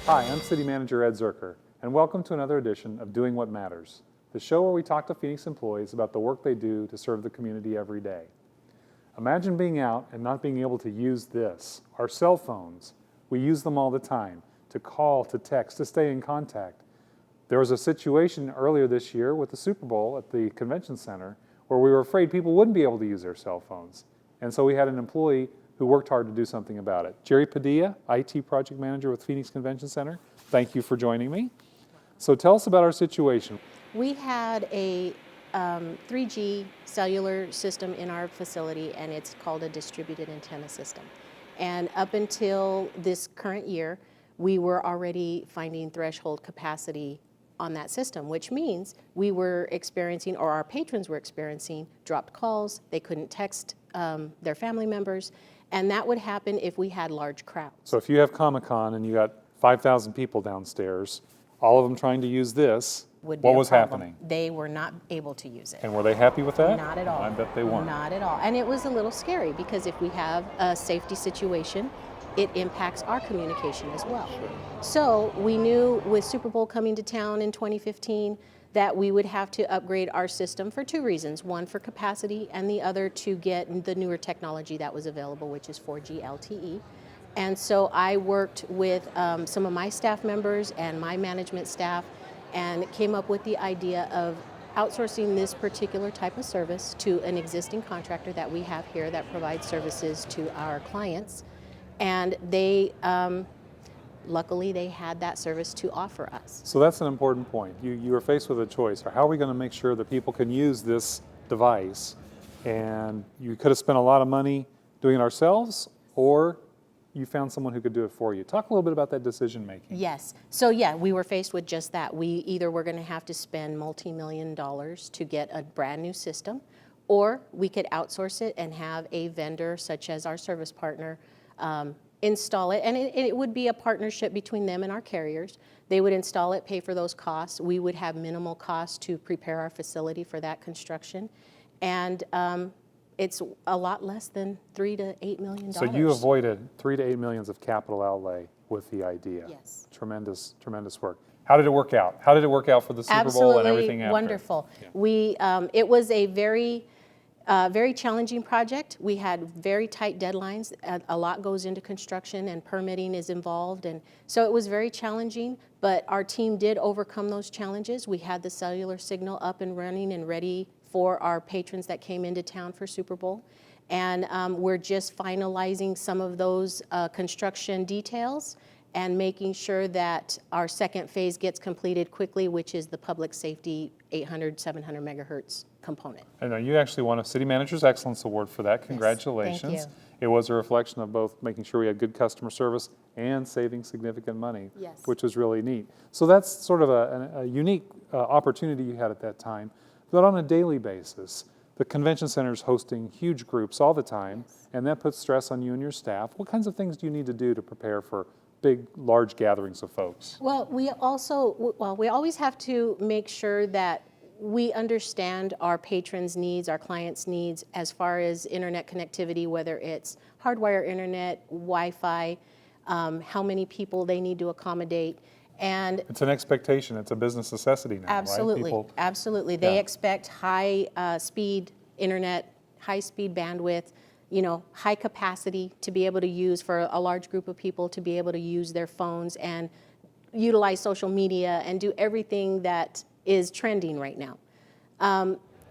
Hi, I'm City Manager Ed Zerker, and welcome to another edition of Doing What Matters, the show where we talk to Phoenix employees about the work they do to serve the community every day. Imagine being out and not being able to use this, our cell phones. We use them all the time, to call, to text, to stay in contact. There was a situation earlier this year with the Super Bowl at the convention center where we were afraid people wouldn't be able to use their cell phones. And so we had an employee who worked hard to do something about it. Geri Padilla, IT Project Manager with Phoenix Convention Center. Thank you for joining me. So tell us about our situation. We had a 3G cellular system in our facility, and it's called a distributed antenna system. And up until this current year, we were already finding threshold capacity on that system, which means we were experiencing, or our patrons were experiencing, dropped calls. They couldn't text their family members, and that would happen if we had large crowds. So if you have Comic-Con and you got 5,000 people downstairs, all of them trying to use this, what was happening? They were not able to use it. And were they happy with that? Not at all. I bet they weren't. Not at all. And it was a little scary because if we have a safety situation, it impacts our communication as well. Sure. So we knew with Super Bowl coming to town in 2015 that we would have to upgrade our system for two reasons. One, for capacity, and the other to get the newer technology that was available, which is 4G LTE. And so I worked with some of my staff members and my management staff and came up with the idea of outsourcing this particular type of service to an existing contractor that we have here that provides services to our clients. And they, luckily, they had that service to offer us. So that's an important point. You were faced with a choice. How are we going to make sure that people can use this device? And you could have spent a lot of money doing it ourselves, or you found someone who could do it for you. Talk a little bit about that decision making. Yes. So yeah, we were faced with just that. We either were going to have to spend multi-million dollars to get a brand new system, or we could outsource it and have a vendor such as our service partner install it. And it would be a partnership between them and our carriers. They would install it, pay for those costs. We would have minimal costs to prepare our facility for that construction. And it's a lot less than $3 to $8 million. So you avoided $3 to $8 million of capital outlay with the idea. Yes. Tremendous, tremendous work. How did it work out? How did it work out for the Super Bowl and everything after? Wonderful. Yeah. It was a very challenging project. We had very tight deadlines. A lot goes into construction and permitting is involved. And so it was very challenging, but our team did overcome those challenges. We had the cellular signal up and running and ready for our patrons that came into town for Super Bowl. And we're just finalizing some of those construction details and making sure that our second phase gets completed quickly, which is the public safety 800, 700 megahertz component. I know you actually won a City Manager's Excellence Award for that. Congratulations. Yes, thank you. It was a reflection of both making sure we had good customer service and saving significant money, Yes. which was really neat. So that's sort of a unique opportunity you had at that time. But on a daily basis, the convention center is hosting huge groups all the time, Yes. and that puts stress on you and your staff. What kinds of things do you need to do to prepare for big, large gatherings of folks? Well, we always have to make sure that we understand our patrons' needs, our clients' needs, as far as internet connectivity, whether it's hardwire internet, Wi-Fi, how many people they need to accommodate. And it's an expectation. It's a business necessity now, absolutely, right? Absolutely. They expect high speed internet, high speed bandwidth, high capacity to be able to use for a large group of people, to be able to use their phones and utilize social media and do everything that is trending right now.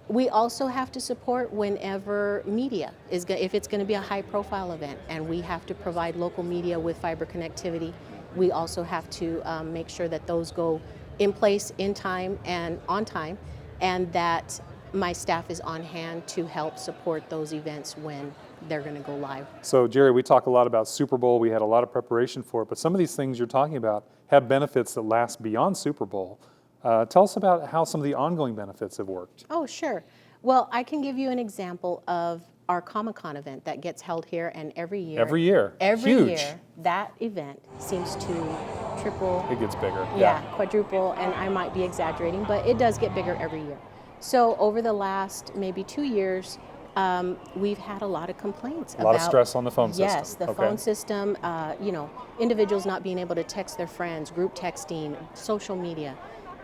We also have to support whenever media is, if it's going to be a high profile event and we have to provide local media with fiber connectivity, we also have to make sure that those go in place in time and on time, and that my staff is on hand to help support those events when they're going to go live. So Geri, we talk a lot about Super Bowl. We had a lot of preparation for it, but some of these things you're talking about have benefits that last beyond Super Bowl. Tell us about how some of the ongoing benefits have worked. Oh, sure. Well, I can give you an example of our Comic-Con event that gets held here, and every year, Huge. that event seems to triple. It gets bigger. Yeah, quadruple, and I might be exaggerating, but it does get bigger every year. So over the last maybe 2 years, we've had a lot of complaints A about lot of stress on the phone system. Yes, the Okay. phone system. Individuals not being able to text their friends, group texting, social media.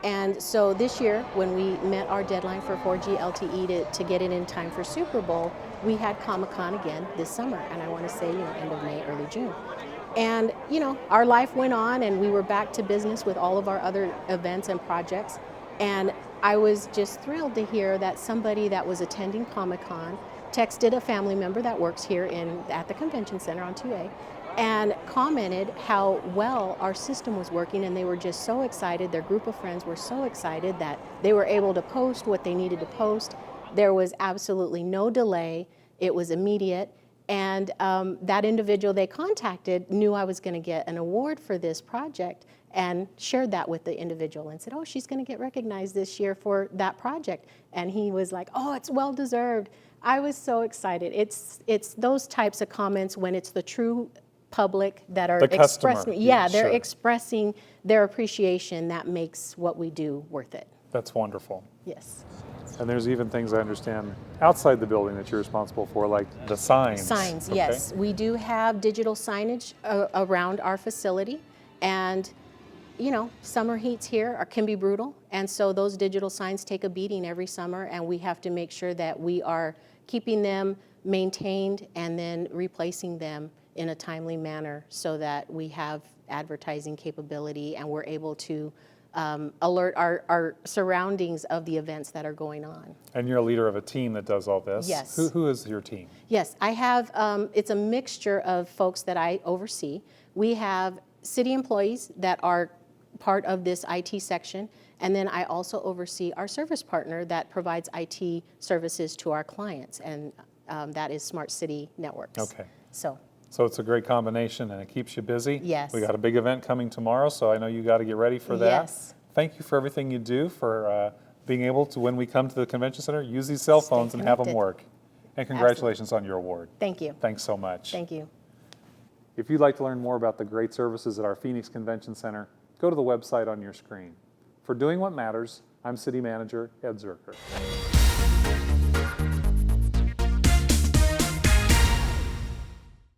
And so this year, when we met our deadline for 4G LTE to get it in time for Super Bowl, we had Comic-Con again this summer, and I want to say, end of May, early June. And, our life went on, and we were back to business with all of our other events and projects. And I was just thrilled to hear that somebody that was attending Comic-Con texted a family member that works here at the convention center on 2A and commented how well our system was working, and they were just so excited. Their group of friends were so excited that they were able to post what they needed to post. There was absolutely no delay. It was immediate. And that individual they contacted knew I was going to get an award for this project and shared that with the individual and said, oh, she's going to get recognized this year for that project. And he was like, oh, it's well deserved. I was so excited. It's those types of comments when it's the true public that are The customer. expressing, they're Sure. expressing their appreciation. That makes what we do worth it. That's wonderful. Yes. And there's even things I understand outside the building that you're responsible for, like the signs. Signs, Okay. yes. We do have digital signage around our facility, and summer heats here can be brutal, and so those digital signs take a beating every summer, and we have to make sure that we are keeping them maintained and then replacing them in a timely manner so that we have advertising capability and we're able to alert our surroundings of the events that are going on. And you're a leader of a team that does all this. Yes. Who is your team? Yes, I have, it's a mixture of folks that I oversee. We have city employees that are part of this IT section, and then I also oversee our service partner that provides IT services to our clients, and that is Smart City Networks. Okay. So it's a great combination and it keeps you busy. Yes. We got a big event coming tomorrow, so I know you got to get ready for that. Yes. Thank you for everything you do, for being able to, when we come to the convention center, use these cell Stay phones and have them connected. work. And congratulations on your award. Thank you. Thanks so much. Thank you. If you'd like to learn more about the great services at our Phoenix Convention Center, go to the website on your screen. For Doing What Matters, I'm City Manager Ed Zerker.